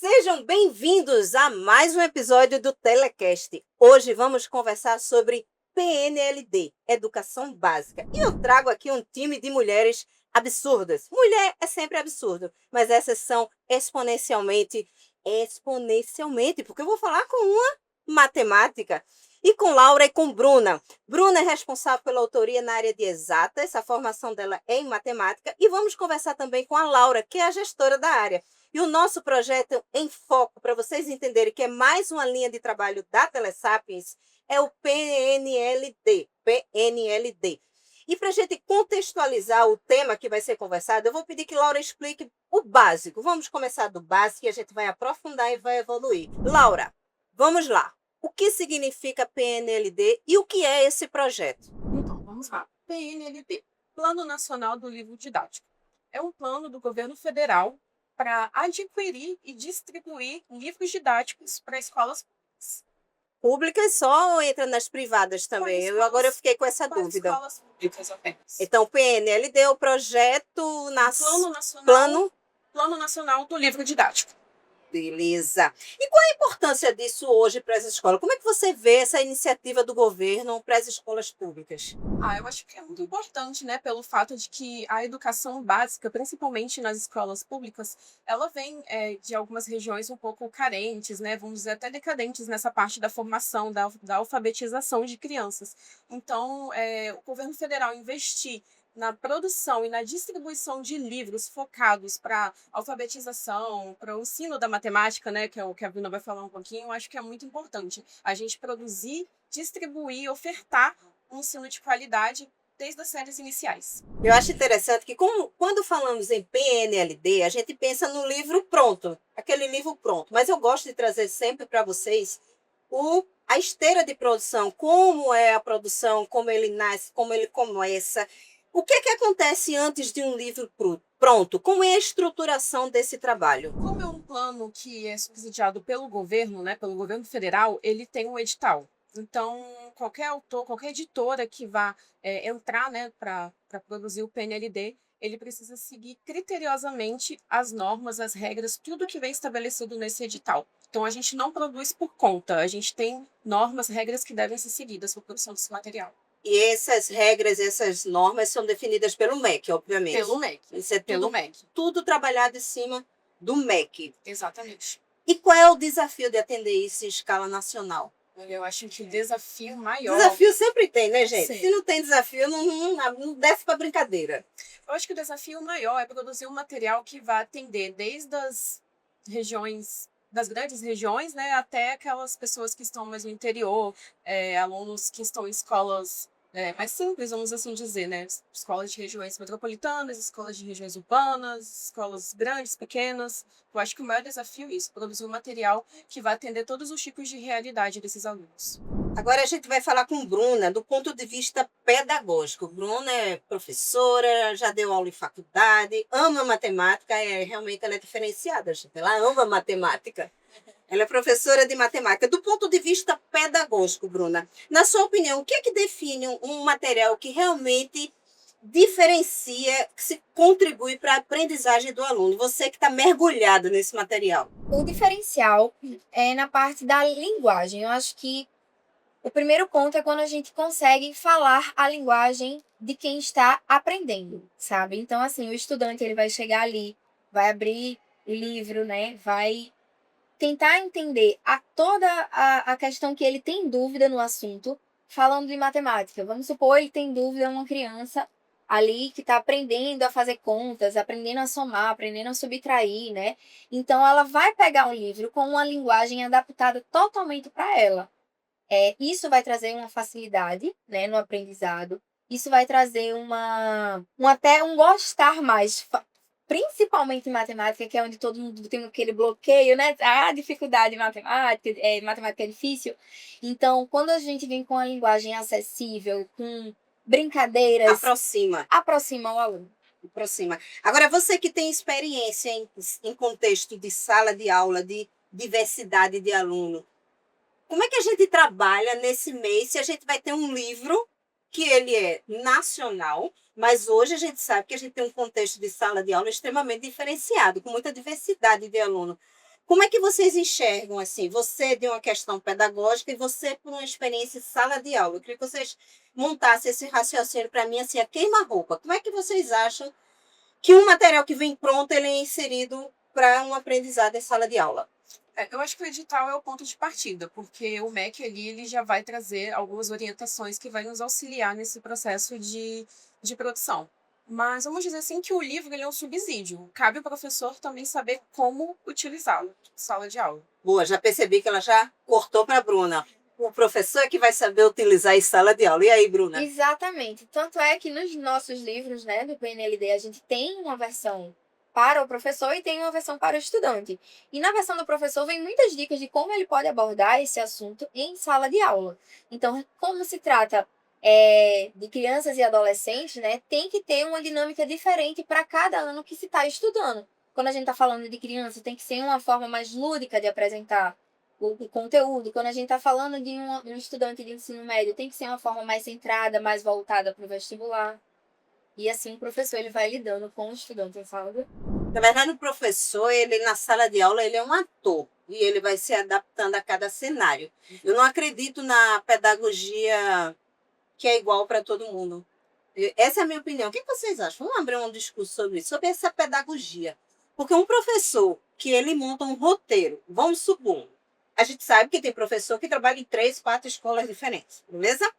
Sejam bem-vindos a mais um episódio do Telecast. Hoje vamos conversar sobre PNLD, Educação Básica. E eu trago aqui um time de mulheres absurdas. Mulher é sempre absurdo, mas essas são exponencialmente, porque eu vou falar com uma matemática. E com Laura e com Bruna. Bruna é responsável pela autoria na área de exatas, a formação dela é em matemática. E vamos conversar também com a Laura, que é a gestora da área. E o nosso projeto em foco, para vocês entenderem que é mais uma linha de trabalho da Telesapiens, é o PNLD. PNLD. E para a gente contextualizar o tema que vai ser conversado, eu vou pedir que Laura explique o básico. Vamos começar do básico e a gente vai aprofundar e vai evoluir. Laura, vamos lá. O que significa PNLD e o que é esse projeto? Então, vamos lá. PNLD, Plano Nacional do Livro Didático. É um plano do governo federal para adquirir e distribuir livros didáticos para escolas Públicas só ou entra nas privadas também? Agora eu fiquei com essa dúvida. escolas públicas apenas. Então, PNLD é o projeto Plano Nacional do Livro Didático. Beleza. E qual a importância disso hoje para as escolas? Como é que você vê essa iniciativa do governo para as escolas públicas? Eu acho que é muito importante, né, pelo fato de que a educação básica, principalmente nas escolas públicas, ela vem de algumas regiões um pouco carentes, né, vamos dizer até decadentes nessa parte da formação, da alfabetização de crianças. Então, o governo federal investir na produção e na distribuição de livros focados para alfabetização, para o ensino da matemática, né, que é o que a Bruna vai falar um pouquinho, eu acho que é muito importante a gente produzir, distribuir, ofertar um ensino de qualidade desde as séries iniciais. Eu acho interessante que quando falamos em PNLD, a gente pensa no livro pronto, aquele livro pronto, mas eu gosto de trazer sempre para vocês a esteira de produção, como é a produção, como ele nasce, como ele começa. O que é que acontece antes de um livro pronto? Como é a estruturação desse trabalho? Como é um plano que é subsidiado pelo governo, né, pelo governo federal, ele tem um edital. Então, qualquer autor, qualquer editora que vá entrar, né, para produzir o PNLD, ele precisa seguir criteriosamente as normas, as regras, tudo que vem estabelecido nesse edital. Então, a gente não produz por conta, a gente tem normas, regras que devem ser seguidas para a produção desse material. E essas regras, essas normas são definidas pelo MEC, obviamente. Pelo MEC. Isso é pelo MEC. Tudo trabalhado em cima do MEC. Exatamente. E qual é o desafio de atender isso em escala nacional? Eu acho que o desafio maior... Desafio sempre tem, né, gente? Sim. Se não tem desafio, não desce para brincadeira. Eu acho que o desafio maior é produzir um material que vá atender desde as regiões, das grandes regiões, né, até aquelas pessoas que estão mais no interior, alunos que estão em escolas mais simples, vamos assim dizer, né? Escolas de regiões metropolitanas, escolas de regiões urbanas, escolas grandes, pequenas. Eu acho que o maior desafio é isso, produzir um material que vai atender todos os tipos de realidade desses alunos. Agora a gente vai falar com Bruna do ponto de vista pedagógico. Bruna é professora, já deu aula em faculdade, ama matemática, realmente ela é diferenciada, gente. Ela ama matemática. Ela é professora de matemática. Do ponto de vista pedagógico, Bruna, na sua opinião, o que é que define um material que realmente diferencia, que se contribui para a aprendizagem do aluno? Você que está mergulhado nesse material. O diferencial é na parte da linguagem. Eu acho que o primeiro ponto é quando a gente consegue falar a linguagem de quem está aprendendo, sabe? Então, assim, o estudante ele vai chegar ali, vai abrir o livro, né? Vai tentar entender toda a questão que ele tem dúvida no assunto, falando de matemática. Vamos supor, ele tem dúvida, uma criança ali que está aprendendo a fazer contas, aprendendo a somar, aprendendo a subtrair, né? Então, ela vai pegar um livro com uma linguagem adaptada totalmente para ela. Isso vai trazer uma facilidade, né, no aprendizado. Isso vai trazer até um gostar mais, principalmente em matemática, que é onde todo mundo tem aquele bloqueio, né? Dificuldade em matemática, matemática é difícil. Então, quando a gente vem com a linguagem acessível, com brincadeiras... Aproxima o aluno. Aproxima. Agora, você que tem experiência em contexto de sala de aula, de diversidade de aluno, como é que a gente trabalha nesse mês se a gente vai ter um livro que ele é nacional, mas hoje a gente sabe que a gente tem um contexto de sala de aula extremamente diferenciado, com muita diversidade de aluno. Como é que vocês enxergam, assim, você de uma questão pedagógica e você por uma experiência em sala de aula? Eu queria que vocês montassem esse raciocínio para mim, assim, a queima-roupa. Como é que vocês acham que um material que vem pronto, ele é inserido para um aprendizado em sala de aula? Eu acho que o edital é o ponto de partida, porque o MEC ali ele já vai trazer algumas orientações que vai nos auxiliar nesse processo de produção. Mas vamos dizer assim que o livro ele é um subsídio. Cabe ao professor também saber como utilizá-lo em sala de aula. Boa, já percebi que ela já cortou para a Bruna. O professor é que vai saber utilizar em sala de aula. E aí, Bruna? Exatamente. Tanto é que nos nossos livros, né, do PNLD, a gente tem uma versão para o professor e tem uma versão para o estudante. E na versão do professor vem muitas dicas de como ele pode abordar esse assunto em sala de aula. Então, como se trata de crianças e adolescentes, né, tem que ter uma dinâmica diferente para cada ano que se está estudando. Quando a gente está falando de criança, tem que ser uma forma mais lúdica de apresentar o conteúdo. Quando a gente está falando de um estudante de ensino médio, tem que ser uma forma mais centrada, mais voltada para o vestibular. E assim o professor ele vai lidando com o estudante em sala de... Na verdade, o professor, ele na sala de aula, ele é um ator. E ele vai se adaptando a cada cenário. Eu não acredito na pedagogia que é igual para todo mundo. Essa é a minha opinião. O que vocês acham? Vamos abrir um discurso sobre isso, sobre essa pedagogia. Porque um professor que ele monta um roteiro, vamos supor, a gente sabe que tem professor que trabalha em 3, 4 escolas diferentes, beleza?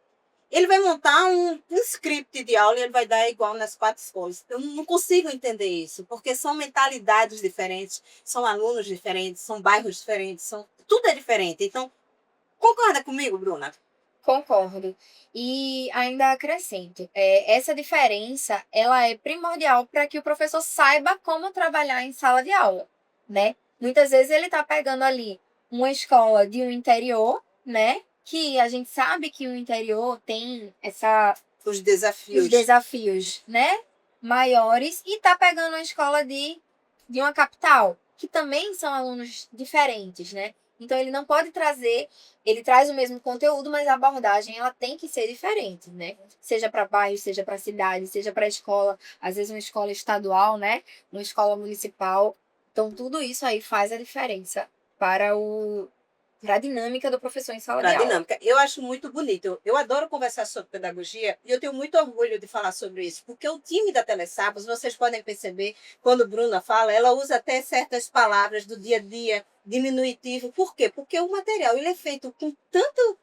Ele vai montar um script de aula e ele vai dar igual nas 4 escolas. Eu não consigo entender isso, porque são mentalidades diferentes, são alunos diferentes, são bairros diferentes, tudo é diferente. Então, concorda comigo, Bruna? Concordo. E ainda acrescento, essa diferença ela é primordial para que o professor saiba como trabalhar em sala de aula, né? Muitas vezes ele está pegando ali uma escola de um interior, né? Que a gente sabe que o interior tem Os os desafios. desafios, né? Maiores, e está pegando uma escola de uma capital, que também são alunos diferentes, né? Então ele não pode trazer, ele traz o mesmo conteúdo, mas a abordagem ela tem que ser diferente, né? Seja para bairro, seja para cidade, seja para escola, às vezes uma escola estadual, né? Uma escola municipal. Então tudo isso aí faz a diferença para a dinâmica do professor em sala de Para a aula. dinâmica. Eu acho muito bonito. Eu adoro conversar sobre pedagogia e eu tenho muito orgulho de falar sobre isso, porque o time da Telesabos, vocês podem perceber, quando Bruna fala, ela usa até certas palavras do dia a dia, diminutivo. Por quê? Porque o material ele é feito com tanto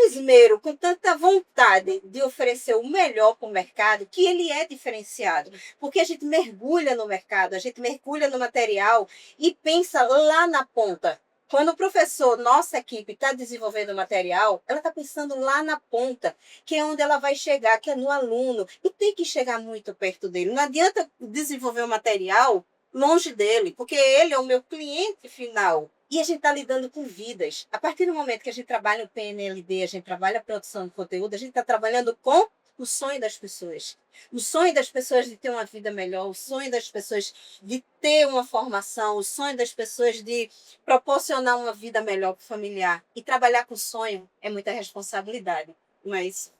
esmero, com tanta vontade de oferecer o melhor para o mercado, que ele é diferenciado. Porque a gente mergulha no mercado, a gente mergulha no material e pensa lá na ponta. Quando o professor, nossa equipe, está desenvolvendo o material, ela está pensando lá na ponta, que é onde ela vai chegar, que é no aluno. E tem que chegar muito perto dele. Não adianta desenvolver o material longe dele, porque ele é o meu cliente final. E a gente está lidando com vidas. A partir do momento que a gente trabalha o PNLD, a gente trabalha a produção de conteúdo, a gente está trabalhando com o sonho das pessoas. O sonho das pessoas de ter uma vida melhor, o sonho das pessoas de ter uma formação, o sonho das pessoas de proporcionar uma vida melhor para o familiar. E trabalhar com sonho é muita responsabilidade, não é isso?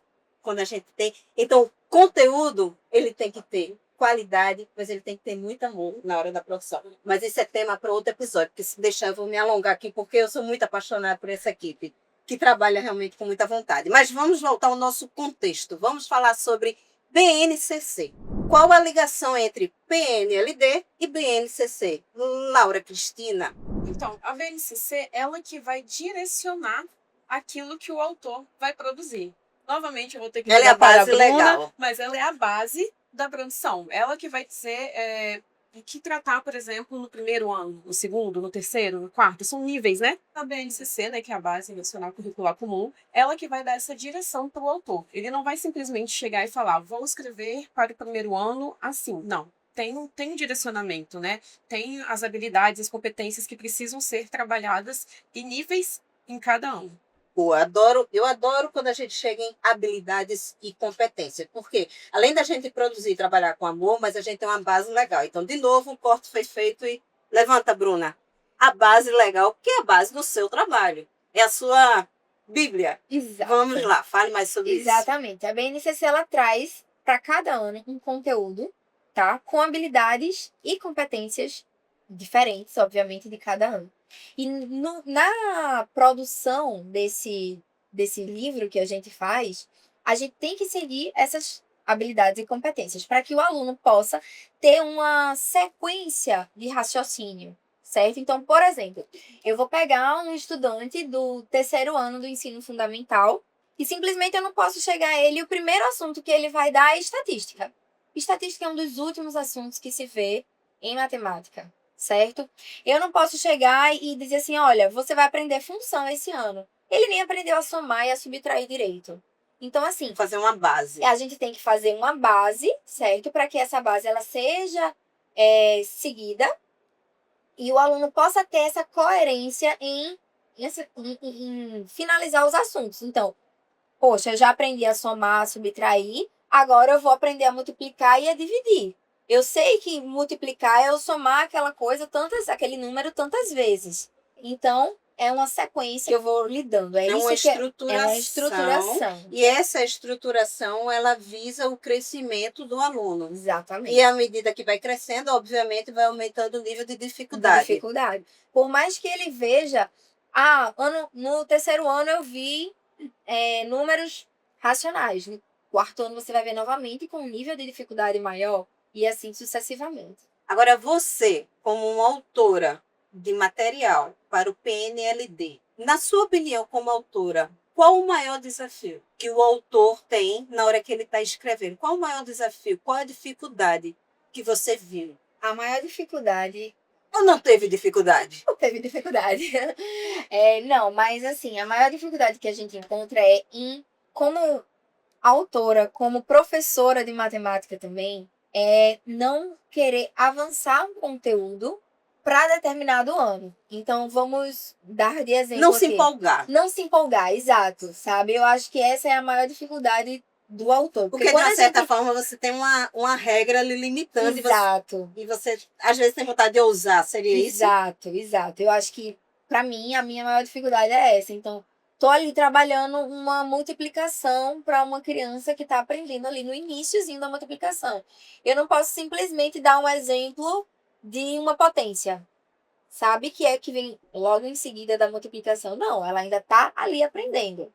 Quando a gente tem... Então, conteúdo, ele tem que ter qualidade, mas ele tem que ter muito amor na hora da produção. Mas esse é tema para outro episódio, porque se deixar eu vou me alongar aqui, porque eu sou muito apaixonada por essa equipe, que trabalha realmente com muita vontade. Mas vamos voltar ao nosso contexto. Vamos falar sobre BNCC. Qual a ligação entre PNLD e BNCC? Laura Cristina. Então, a BNCC, ela que vai direcionar aquilo que o autor vai produzir. Novamente, eu vou ter que Ela é a ligar para base Bruna, legal. mas ela é a base da produção. Ela que vai dizer o que tratar, por exemplo, no primeiro ano, no segundo, no terceiro, no quarto. São níveis, né? A BNCC, né, que é a Base Nacional Curricular Comum, ela que vai dar essa direção para o autor. Ele não vai simplesmente chegar e falar, vou escrever para o primeiro ano assim. Não. Tem um direcionamento, né? Tem as habilidades, as competências que precisam ser trabalhadas em níveis em cada ano. Eu adoro quando a gente chega em habilidades e competências, porque além da gente produzir e trabalhar com amor, mas a gente tem uma base legal. Então, de novo, um corte foi feito e levanta, Bruna. A base legal, que é a base do seu trabalho. É a sua Bíblia. Exato. Vamos lá, fale mais sobre isso. Exatamente. A BNCC ela traz para cada ano um conteúdo, tá? Com habilidades e competências diferentes, obviamente, de cada ano. E na produção desse livro que a gente faz, a gente tem que seguir essas habilidades e competências para que o aluno possa ter uma sequência de raciocínio, certo? Então, por exemplo, eu vou pegar um estudante do terceiro ano do ensino fundamental e simplesmente eu não posso chegar a ele e o primeiro assunto que ele vai dar é estatística. Estatística é um dos últimos assuntos que se vê em matemática, certo? Eu não posso chegar e dizer assim, olha, você vai aprender função esse ano. Ele nem aprendeu a somar e a subtrair direito. Então, assim, Fazer uma base. a gente tem que fazer uma base, certo? Para que essa base ela seja seguida e o aluno possa ter essa coerência em finalizar os assuntos. Então, poxa, eu já aprendi a somar, a subtrair, agora eu vou aprender a multiplicar e a dividir. Eu sei que multiplicar é eu somar aquela coisa, aquele número tantas vezes. Então, é uma sequência que eu vou lidando. É uma estruturação. É uma estruturação. E essa estruturação, ela visa o crescimento do aluno. Exatamente. E à medida que vai crescendo, obviamente, vai aumentando o nível de dificuldade. Por mais que ele veja, no terceiro ano eu vi números racionais. No quarto ano você vai ver novamente com um nível de dificuldade maior e assim sucessivamente. Agora, você, como uma autora de material para o PNLD, na sua opinião, como autora, qual o maior desafio que o autor tem na hora que ele está escrevendo? Qual o maior desafio? Qual a dificuldade que você viu? A maior dificuldade... Ou não teve dificuldade? Não teve dificuldade. Não, mas assim, a maior dificuldade que a gente encontra é como autora, como professora de matemática também, não querer avançar um conteúdo para determinado ano. Então, vamos dar de exemplo Não se aqui. empolgar. Não se empolgar, exato, sabe? Eu acho que essa é a maior dificuldade do autor. Porque de uma certa forma, você tem uma regra ali limitando. Exato. E você, às vezes, tem vontade de ousar. Seria isso? Exato. Eu acho que, para mim, a minha maior dificuldade é essa. Então, tô ali trabalhando uma multiplicação para uma criança que está aprendendo ali no iniciozinho da multiplicação. Eu não posso simplesmente dar um exemplo de uma potência, sabe? Que vem logo em seguida da multiplicação. Não, ela ainda está ali aprendendo.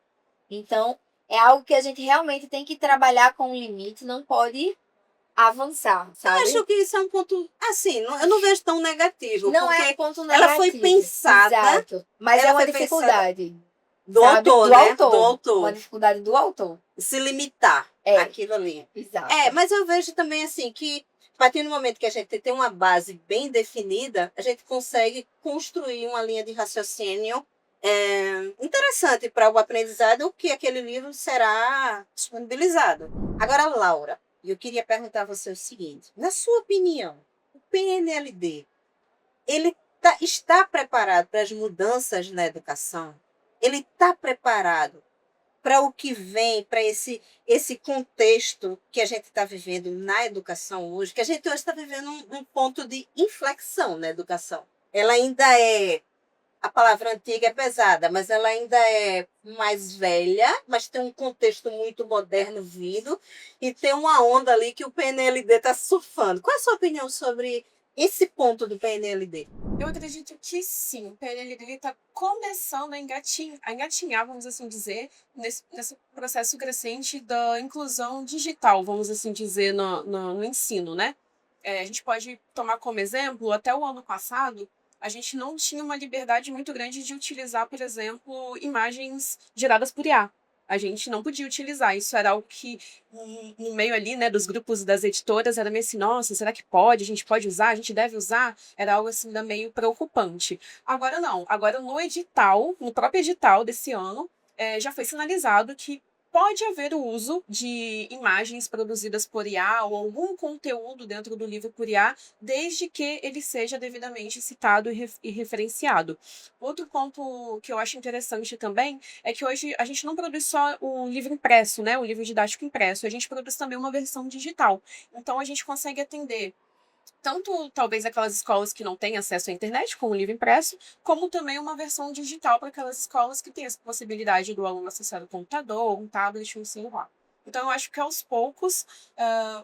Então, é algo que a gente realmente tem que trabalhar com um limite, não pode avançar, sabe? Eu acho que isso é um ponto, assim, eu não vejo tão negativo. Não porque é um ponto negativo. ela foi pensada. Exato. Mas ela é uma foi dificuldade. Do sabe? autor, Do né? autor. Do autor. Uma dificuldade do autor. Se limitar àquilo ali. Exato. Mas eu vejo também, assim, que a partir do momento que a gente tem uma base bem definida, a gente consegue construir uma linha de raciocínio interessante para o aprendizado, que aquele livro será disponibilizado. Agora, Laura, eu queria perguntar a você o seguinte: na sua opinião, o PNLD ele está preparado para as mudanças na educação? Ele está preparado para o que vem, para esse contexto que a gente está vivendo na educação hoje, que a gente hoje está vivendo um ponto de inflexão na educação. Ela ainda a palavra antiga é pesada, mas ela ainda é mais velha, mas tem um contexto muito moderno vindo e tem uma onda ali que o PNLD está surfando. Qual é a sua opinião sobre esse ponto do PNLD? Eu acredito que sim, o PNLD está começando a engatinhar, vamos assim dizer, nesse processo crescente da inclusão digital, vamos assim dizer, no ensino, né? A gente pode tomar como exemplo, até o ano passado, a gente não tinha uma liberdade muito grande de utilizar, por exemplo, imagens geradas por IA. A gente não podia utilizar. Isso era algo que, no meio ali, né, dos grupos das editoras, era meio assim, nossa, será que pode? A gente pode usar? A gente deve usar? Era algo assim, meio preocupante. Agora não. Agora no edital, no próprio edital desse ano, já foi sinalizado que pode haver o uso de imagens produzidas por IA ou algum conteúdo dentro do livro por IA, desde que ele seja devidamente citado e referenciado. Outro ponto que eu acho interessante também é que hoje a gente não produz só o livro impresso, né, o livro didático impresso, a gente produz também uma versão digital. Então a gente consegue atender tanto talvez aquelas escolas que não têm acesso à internet com o livro impresso, como também uma versão digital para aquelas escolas que têm essa possibilidade do aluno acessar o computador, um tablet, um celular. Então, eu acho que aos poucos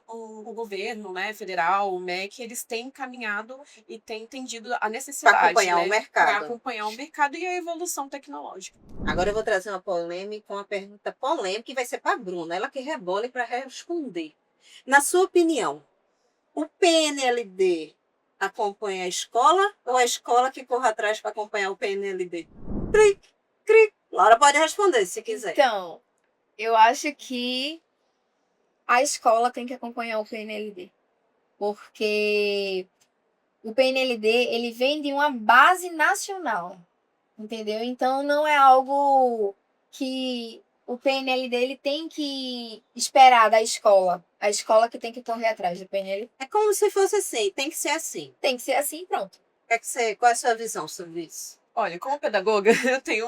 o governo, né, federal, o MEC, eles têm caminhado e têm entendido a Para necessidade, acompanhar o né, para mercado. acompanhar o mercado e a evolução tecnológica. Agora eu vou trazer uma pergunta polêmica que vai ser para a Bruna, ela que rebole para responder. Na sua opinião, o PNLD acompanha a escola ou a escola que corre atrás para acompanhar o PNLD? Cri, cri. Laura pode responder se quiser. Então, eu acho que a escola tem que acompanhar o PNLD. Porque o PNLD, ele vem de uma base nacional, entendeu? Então, não é algo que o PNLD ele tem que esperar da escola. A escola que tem que correr atrás do PNLD. É como se fosse assim, tem que ser assim. Tem que ser assim, pronto. Qual é a sua visão sobre isso? Olha, como pedagoga, eu tenho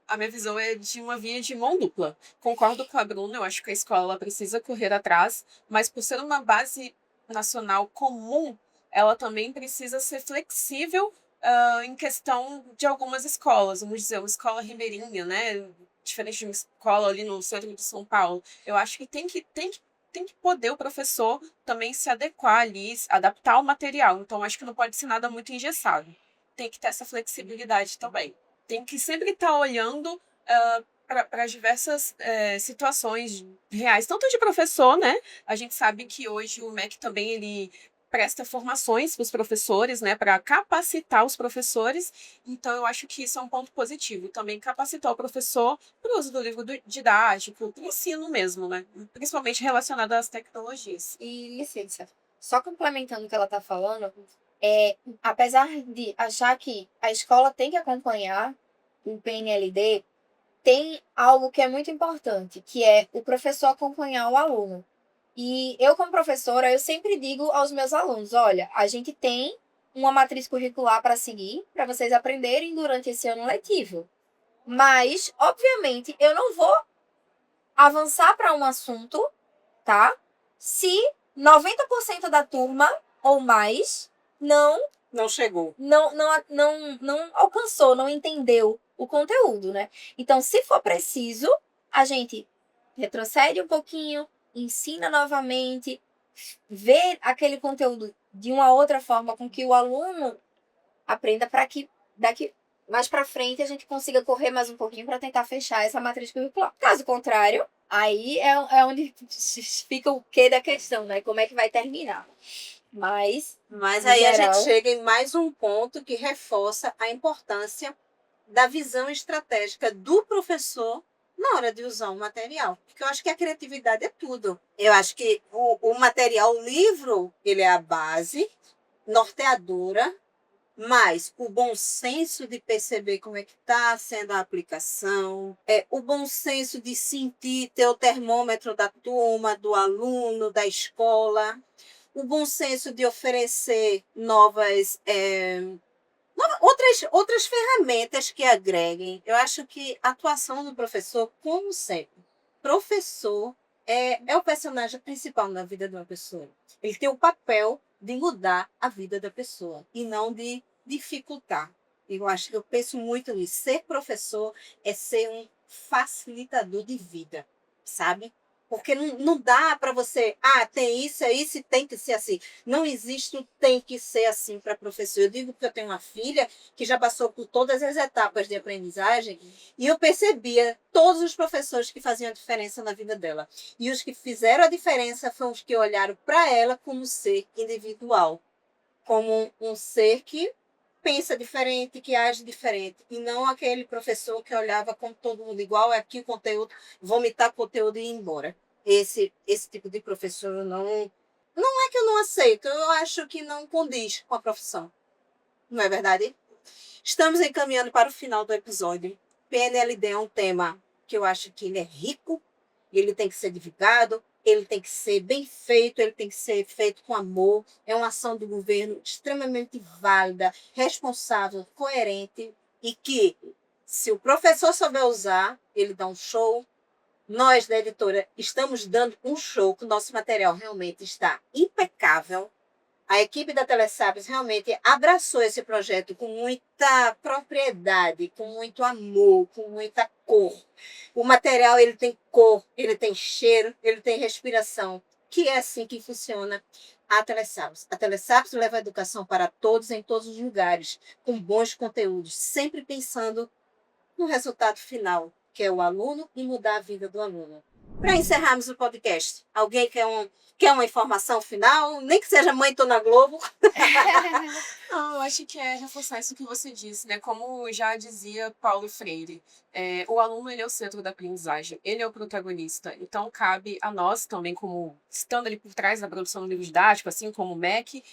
a minha visão é de uma via de mão dupla. Concordo com a Bruna, eu acho que a escola precisa correr atrás, mas por ser uma base nacional comum, ela também precisa ser flexível em questão de algumas escolas. Vamos dizer, uma escola ribeirinha, né? Diferente de uma escola ali no centro de São Paulo. Eu acho que tem que poder o professor também se adequar ali, adaptar o material. Então, acho que não pode ser nada muito engessado. Tem que ter essa flexibilidade também. Tem que sempre estar olhando para diversas situações reais, tanto de professor, né? A gente sabe que hoje o MEC também ele presta formações para os professores, né, para capacitar os professores. Então, eu acho que isso é um ponto positivo. Também capacitar o professor para o uso do livro didático, para o ensino mesmo, né? Principalmente relacionado às tecnologias. E licença, só complementando o que ela está falando, apesar de achar que a escola tem que acompanhar o PNLD, tem algo que é muito importante, que é o professor acompanhar o aluno. E eu, como professora, eu sempre digo aos meus alunos, olha, a gente tem uma matriz curricular para seguir, para vocês aprenderem durante esse ano letivo. Mas, obviamente, eu não vou avançar para um assunto, tá? Se 90% da turma ou mais Não chegou. não alcançou, não entendeu o conteúdo, né? Então, se for preciso, a gente retrocede um pouquinho, ensina novamente, vê aquele conteúdo de uma outra forma com que o aluno aprenda para que daqui mais para frente a gente consiga correr mais um pouquinho para tentar fechar essa matriz curricular. Caso contrário, aí é onde fica o quê da questão, né? Como é que vai terminar? Mas aí geral, a gente chega em mais um ponto que reforça a importância da visão estratégica do professor na hora de usar o material. Porque eu acho que a criatividade é tudo. Eu acho que o material, o livro, ele é a base norteadora, mas o bom senso de perceber como é que está sendo a aplicação, o bom senso de sentir, ter o termômetro da turma, do aluno, da escola, o bom senso de oferecer outras ferramentas que agreguem. Eu acho que a atuação do professor, como sempre, professor é o personagem principal na vida de uma pessoa. Ele tem o papel de mudar a vida da pessoa e não de dificultar. Eu penso muito nisso. Ser professor é ser um facilitador de vida, sabe? Porque não dá para você, tem isso, é isso e tem que ser assim. Não existe o tem que ser assim para professor. Eu digo que eu tenho uma filha que já passou por todas as etapas de aprendizagem e eu percebia todos os professores que faziam a diferença na vida dela. E os que fizeram a diferença foram os que olharam para ela como um ser individual, como um ser que pensa diferente, que age diferente, e não aquele professor que olhava como todo mundo igual, é aqui o conteúdo, vomitar conteúdo e ir embora. Esse tipo de professor não é que eu não aceito, eu acho que não condiz com a profissão. Não é verdade? Estamos encaminhando para o final do episódio. PNLD é um tema que eu acho que ele é rico, ele tem que ser divulgado, ele tem que ser bem feito, ele tem que ser feito com amor. É uma ação do governo extremamente válida, responsável, coerente e que, se o professor souber usar, ele dá um show. Nós, da editora, estamos dando um show, que o nosso material realmente está impecável. A equipe da Telesabs realmente abraçou esse projeto com muita propriedade, com muito amor, com muita cor. O material ele tem cor, ele tem cheiro, ele tem respiração, que é assim que funciona a Telesabs. A Telesabs leva a educação para todos em todos os lugares, com bons conteúdos, sempre pensando no resultado final, que é o aluno e mudar a vida do aluno. Para encerrarmos o podcast, alguém quer uma informação final? Nem que seja Mãe Tô na Globo. Não, eu acho que é reforçar isso que você disse, né? Como já dizia Paulo Freire, o aluno ele é o centro da aprendizagem, ele é o protagonista. Então, cabe a nós também, como estando ali por trás da produção do livro didático, assim como o MEC,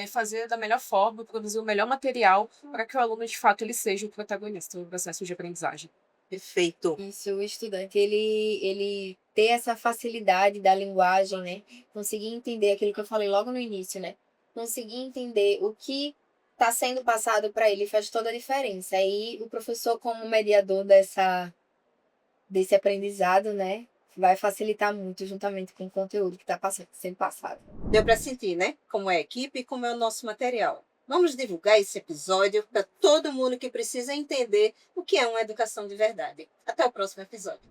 fazer da melhor forma, produzir o melhor material para que o aluno, de fato, ele seja o protagonista do processo de aprendizagem. Perfeito. Isso, o estudante, ele ter essa facilidade da linguagem, né? Conseguir entender aquilo que eu falei logo no início, né? Conseguir entender o que está sendo passado para ele faz toda a diferença. Aí o professor, como mediador desse aprendizado, né? Vai facilitar muito juntamente com o conteúdo que está sendo passado. Deu para sentir, né? Como é a equipe e como é o nosso material. Vamos divulgar esse episódio para todo mundo que precisa entender o que é uma educação de verdade. Até o próximo episódio.